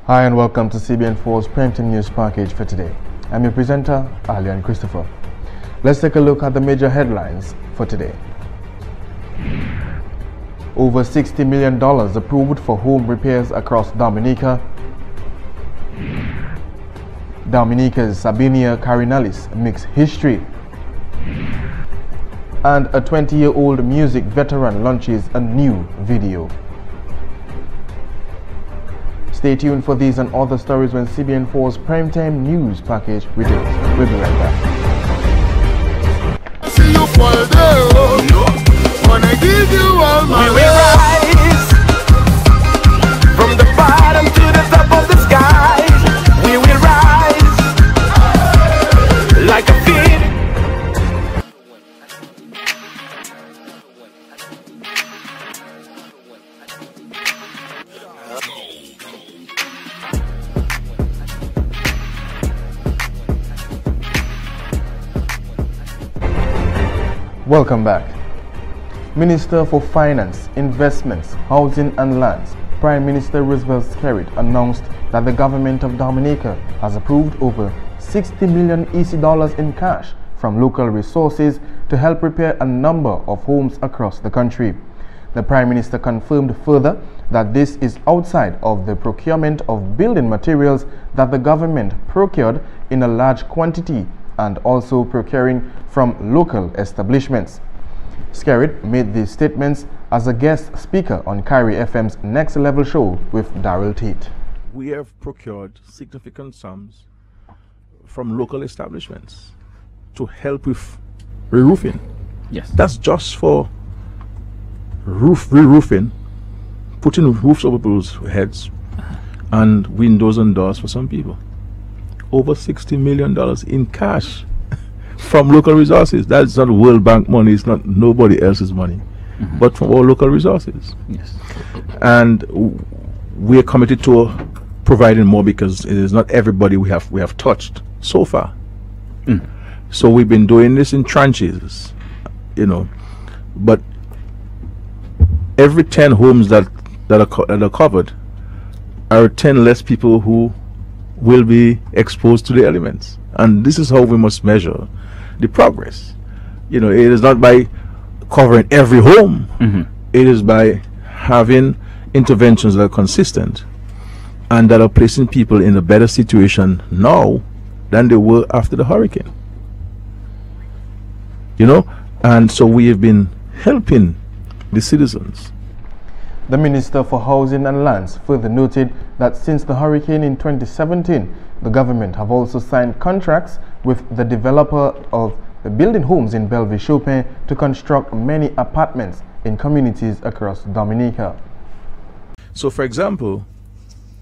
Hi and welcome to CBN4's Primetime News Package for today. I'm your presenter, Alian Christopher. Let's take a look at the major headlines for today. Over $60 million approved for home repairs across Dominica. Dominica's Sabina makes history. And a 20-year-old music veteran launches a new video. Stay tuned for these and other stories when CBN4's Primetime News Package returns. We'll be right back. See you for a day, wanna give you all my We will rise from the bottom to the top of the sky. We will rise like a phoenix. Welcome back. Minister for Finance, Investments, Housing and Lands, Prime Minister Roosevelt Skerrit announced that the government of Dominica has approved over $60 million EC in cash from local resources to help repair a number of homes across the country. The Prime Minister confirmed further that this is outside of the procurement of building materials that the government procured in a large quantity and also procuring from local establishments. Skerrit made these statements as a guest speaker on Kyrie FM's Next Level show with Daryl Tate. We have procured significant sums from local establishments to help with re-roofing. Yes. That's just for re-roofing, putting roofs over people's heads and windows and doors for some people. Over $60 million in cash from local resources. That's not World Bank money, it's not nobody else's money, but from our local resources. Yes. And we are committed to providing more because it is not everybody we have touched so far. So we've been doing this in tranches, but every 10 homes that are covered are 10 less people who will be exposed to the elements. And this is how we must measure the progress. It is not by covering every home. It is by having interventions that are consistent and that are placing people in a better situation now than they were after the hurricane. And so we have been helping the citizens. The Minister for Housing and Lands further noted that since the hurricane in 2017, the government have also signed contracts with the developer of the building homes in Bellevue-Chopin to construct many apartments in communities across Dominica. So, for example,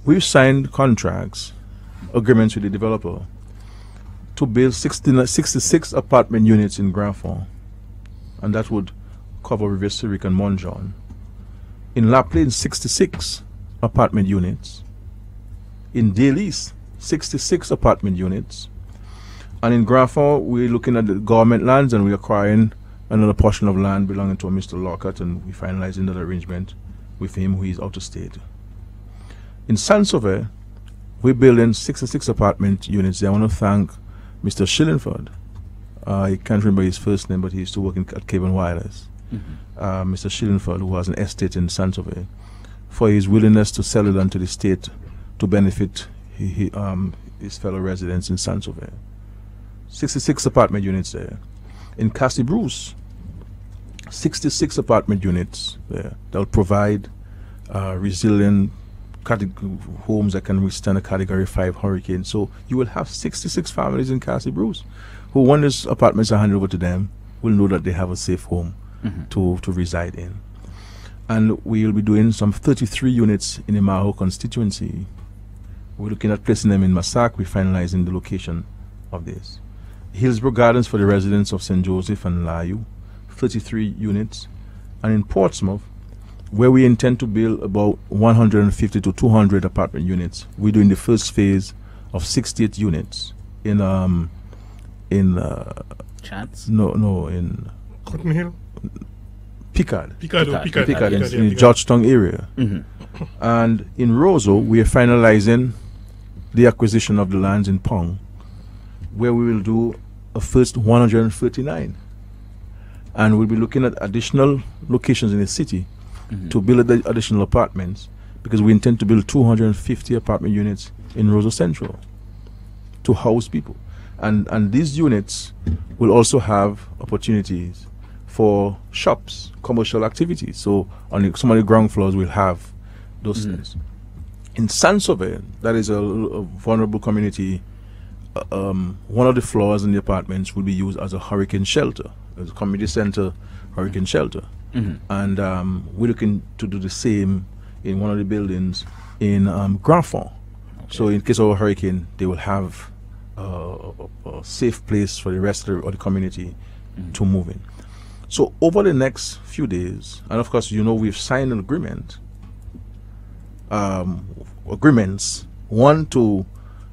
we've signed contracts, agreements with the developer to build 66 apartment units in Grand Fond, and that would cover Rivière Civic and Montjean. In La Plaine, 66 apartment units. In Delis, 66 apartment units. And in Grand Fond, we're looking at the government lands and we're acquiring another portion of land belonging to Mr. Lockhart, and we're finalizing that arrangement with him who is out of state. In Saint-Sauveur, we're building 66 apartment units there. I want to thank Mr. Shillingford. I can't remember his first name, but he used to work at Cable and Wireless. Mr. Shillingford, who has an estate in Saint-Sauveur, for his willingness to sell it onto the state to benefit his fellow residents in Saint-Sauveur. 66 apartment units there. In Castle-Bruce, 66 apartment units there that will provide resilient homes that can withstand a Category 5 hurricane. So you will have 66 families in Castle-Bruce who, when these apartments are handed over to them, will know that they have a safe home to reside in. And we will be doing some 33 units in the Maho constituency. We're looking at placing them in Massac. We're finalizing the location of this. Hillsborough Gardens for the residents of St. Joseph and Layu, 33 units. And in Portsmouth, where we intend to build about 150 to 200 apartment units, we're doing the first phase of 68 units in Chance? No, in Cotton Hill. Picard. Picard, In the Georgetown area. And in Roseau, we are finalizing the acquisition of the lands in Pong, where we will do a first 139. And we'll be looking at additional locations in the city to build additional apartments, because we intend to build 250 apartment units in Roseau Central to house people. And these units will also have opportunities for shops, commercial activities. So on some of the ground floors, we'll have those things. In Saint-Sauveur, that is a vulnerable community, one of the floors in the apartments will be used as a hurricane shelter, as a community center hurricane shelter. And we're looking to do the same in one of the buildings in Grand Fond. So in case of a hurricane, they will have a safe place for the rest of the community to move in. So over the next few days, and of course, you know, we've signed an agreements, one to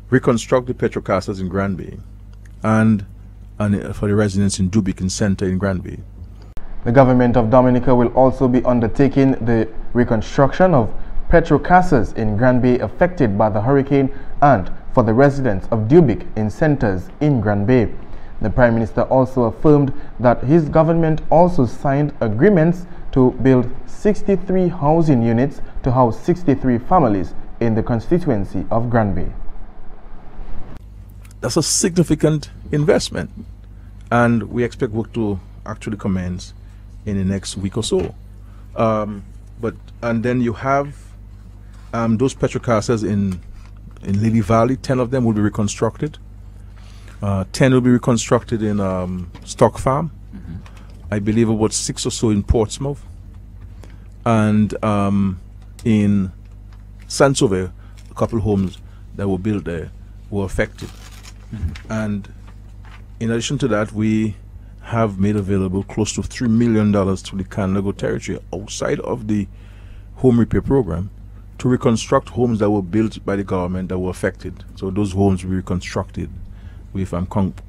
reconstruct the petrol casters in Grand Bay, and for the residents in Dubic Center in Grand Bay. The government of Dominica will also be undertaking the reconstruction of petrol casters in Grand Bay affected by the hurricane, and for the residents of Dubic in centers in Grand Bay. The Prime Minister also affirmed that his government also signed agreements to build 63 housing units to house 63 families in the constituency of Grand Bay. That's a significant investment, and we expect work to actually commence in the next week or so. And then you have those petrol casters in Lily Valley. 10 of them will be reconstructed. 10 will be reconstructed in Stock Farm. I believe about 6 or so in Portsmouth. And in Saint-Sauveur, a couple of homes that were built there were affected. And in addition to that, we have made available close to $3 million to the Canlago territory outside of the home repair program to reconstruct homes that were built by the government that were affected. So those homes will be reconstructed with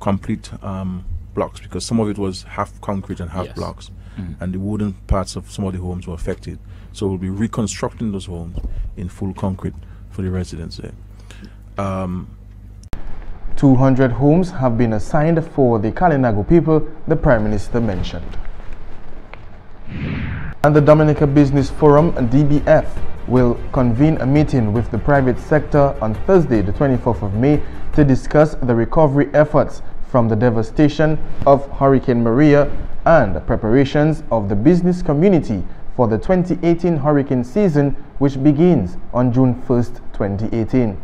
complete blocks, because some of it was half concrete and half blocks, and the wooden parts of some of the homes were affected. So we'll be reconstructing those homes in full concrete for the residents there. 200 homes have been assigned for the Kalinago people, the Prime Minister mentioned. And the Dominica Business Forum, DBF, will convene a meeting with the private sector on Thursday, the 24th of May, to discuss the recovery efforts from the devastation of Hurricane Maria and preparations of the business community for the 2018 hurricane season, which begins on June 1st, 2018.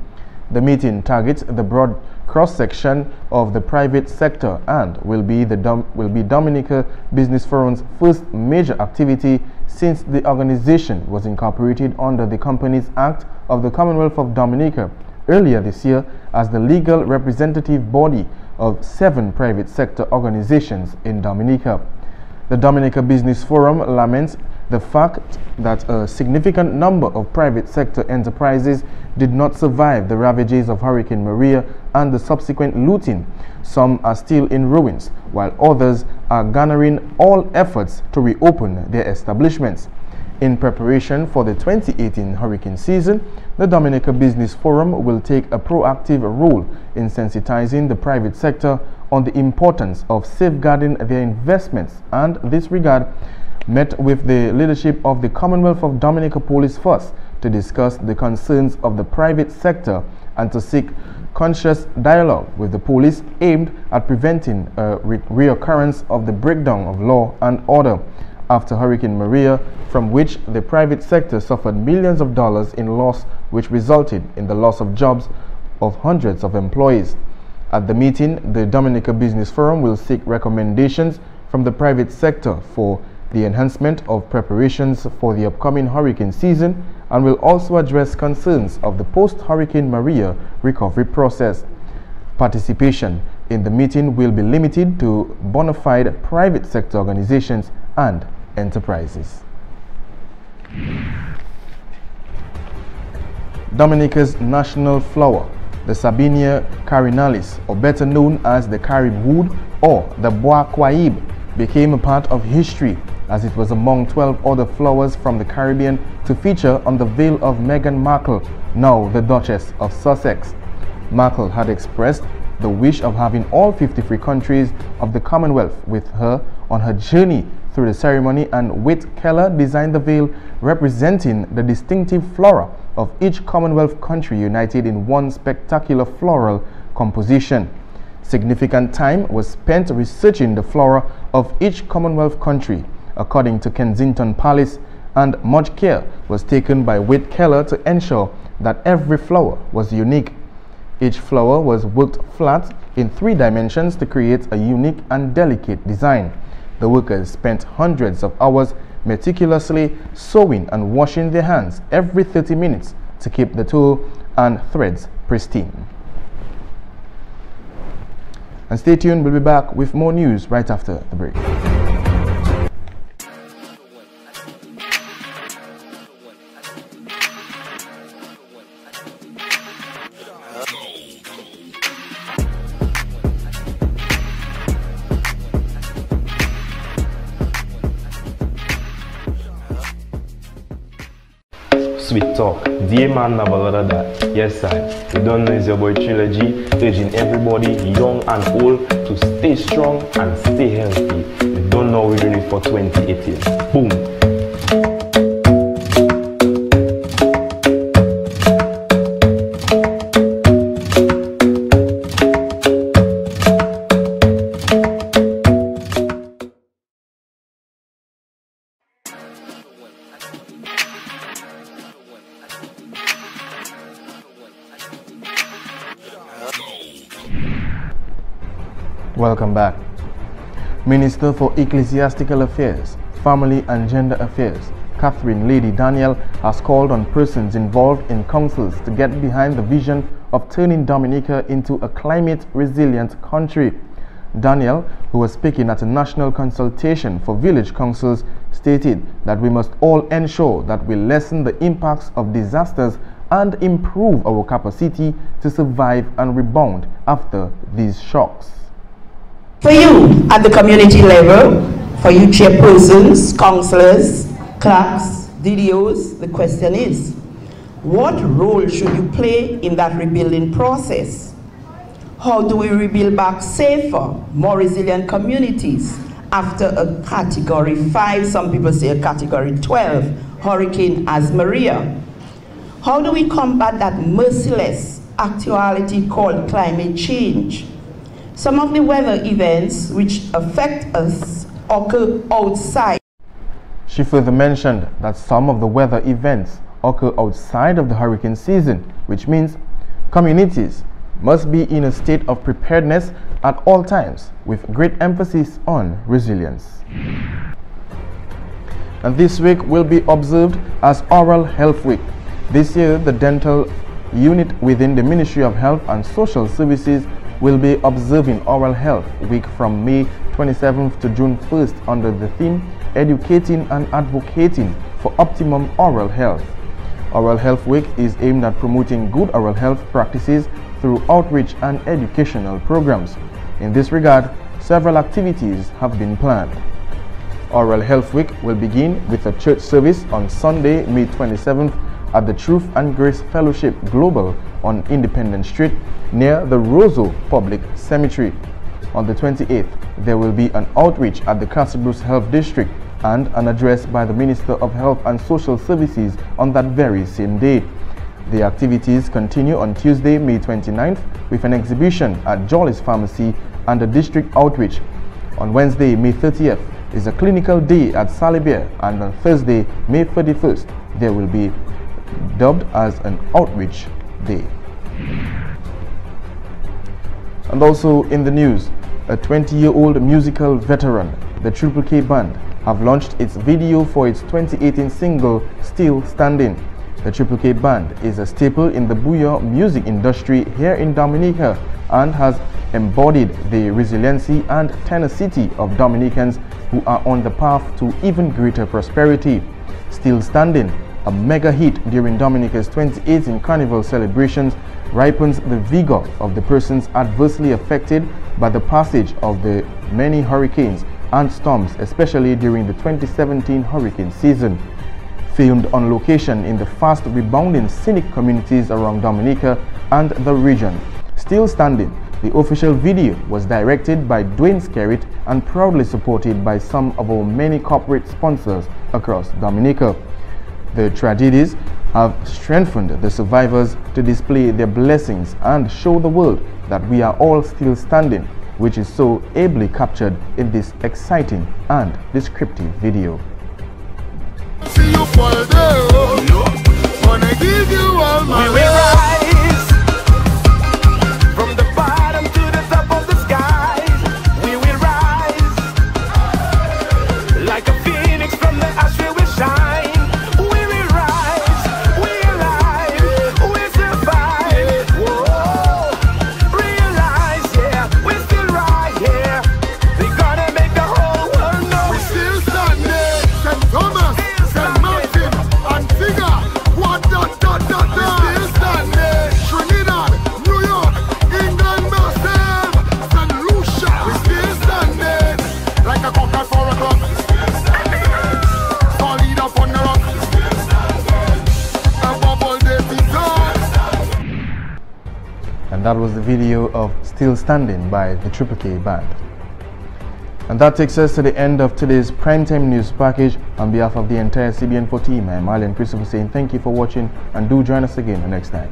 The meeting targets the broad cross-section of the private sector and will be Dominica Business Forum's first major activity since the organization was incorporated under the Companies Act of the Commonwealth of Dominica earlier this year as the legal representative body of 7 private sector organizations in Dominica. The Dominica Business Forum laments the fact that a significant number of private sector enterprises did not survive the ravages of Hurricane Maria and the subsequent looting. Some are still in ruins, while others are garnering all efforts to reopen their establishments. In preparation for the 2018 hurricane season, the Dominica Business Forum will take a proactive role in sensitizing the private sector on the importance of safeguarding their investments, and this regard met with the leadership of the Commonwealth of Dominica Police Force to discuss the concerns of the private sector and to seek conscious dialogue with the police aimed at preventing a reoccurrence of the breakdown of law and order after Hurricane Maria, from which the private sector suffered millions of dollars in loss, which resulted in the loss of jobs of hundreds of employees. At the meeting, the Dominica Business Forum will seek recommendations from the private sector for the enhancement of preparations for the upcoming hurricane season and will also address concerns of the post-Hurricane Maria recovery process. Participation in the meeting will be limited to bona fide private sector organizations and enterprises. Dominica's national flower, the Sabina carinalis, or better known as the Carib wood or the Bois Quaib, became a part of history as it was among 12 other flowers from the Caribbean to feature on the veil of Meghan Markle, now the Duchess of Sussex. Markle had expressed the wish of having all 53 countries of the Commonwealth with her on her journey through the ceremony, and Whit Keller designed the veil representing the distinctive flora of each Commonwealth country united in one spectacular floral composition. Significant time was spent researching the flora of each Commonwealth country, according to Kensington Palace, and much care was taken by Whit Keller to ensure that every flower was unique. Each flower was worked flat in 3 dimensions to create a unique and delicate design. The workers spent hundreds of hours meticulously sewing and washing their hands every 30 minutes to keep the tulle and threads pristine. And stay tuned, we'll be back with more news right after the break. Sweet talk, dear man, have a lot of that. Yes, sir. You don't know, it's your boy Trilogy, urging everybody, young and old, to stay strong and stay healthy. You don't know we're doing it for 2018. Boom. Welcome back. Minister for Ecclesiastical Affairs, Family and Gender Affairs, Catherine Lady Daniel, has called on persons involved in councils to get behind the vision of turning Dominica into a climate-resilient country. Daniel, who was speaking at a national consultation for village councils, stated that we must all ensure that we lessen the impacts of disasters and improve our capacity to survive and rebound after these shocks. For you at the community level, for you chairpersons, councillors, clerks, DDOs, the question is, what role should you play in that rebuilding process? How do we rebuild back safer, more resilient communities after a category 5, some people say a category 12, hurricane as Maria? How do we combat that merciless actuality called climate change? Some of the weather events which affect us occur outside. She further mentioned that some of the weather events occur outside of the hurricane season, which means communities must be in a state of preparedness at all times, with great emphasis on resilience. And this week will be observed as Oral Health Week. This year, the dental unit within the Ministry of Health and Social Services will be observing Oral Health Week from May 27th to June 1st under the theme Educating and Advocating for Optimum Oral Health. Oral Health Week is aimed at promoting good oral health practices through outreach and educational programs. In this regard, several activities have been planned. Oral Health Week will begin with a church service on Sunday, May 27th at the Truth and Grace Fellowship Global on Independence Street near the Roseau Public Cemetery. On the 28th, there will be an outreach at the Castle Bruce Health District and an address by the Minister of Health and Social Services on that very same day. The activities continue on Tuesday, May 29th with an exhibition at Jolly's Pharmacy and a district outreach. On Wednesday, May 30th is a clinical day at Salibert, and on Thursday, May 31st, there will be dubbed as an outreach day. And also in the news, a 20-year-old musical veteran, the Triple K Band, have launched its video for its 2018 single, Still Standing. The Triple K Band is a staple in the bouyon music industry here in Dominica and has embodied the resiliency and tenacity of Dominicans who are on the path to even greater prosperity. Still Standing, a mega hit during Dominica's 2018 Carnival celebrations, ripens the vigor of the persons adversely affected by the passage of the many hurricanes and storms, especially during the 2017 hurricane season. Filmed on location in the fast rebounding scenic communities around Dominica and the region. Still Standing, the official video was directed by Dwayne Skerritt and proudly supported by some of our many corporate sponsors across Dominica. The tragedies have strengthened the survivors to display their blessings and show the world that we are all still standing, which is so ably captured in this exciting and descriptive video. See you fall down. Wanna give you all my We will rise from the bottom to the top of the sky. We will rise like a phoenix from the ash. We will shine. We will rise. We alive. We survive. Whoa. Realize, yeah, we're still right here. We gotta make the whole world know. We still standing. St. Thomas, St. Martin, Antigua. What da. We still standing. Trinidad, New York, England, Marseille, St. Lucia. We still standing. Like a cock at 4 o'clock. Solid up on the rock. Above all this is on. And that was the video of Still Standing by the Triple K Band. And that takes us to the end of today's Primetime News package. On behalf of the entire CBN4 team, I'm Marlon Christopher saying thank you for watching and do join us again next time.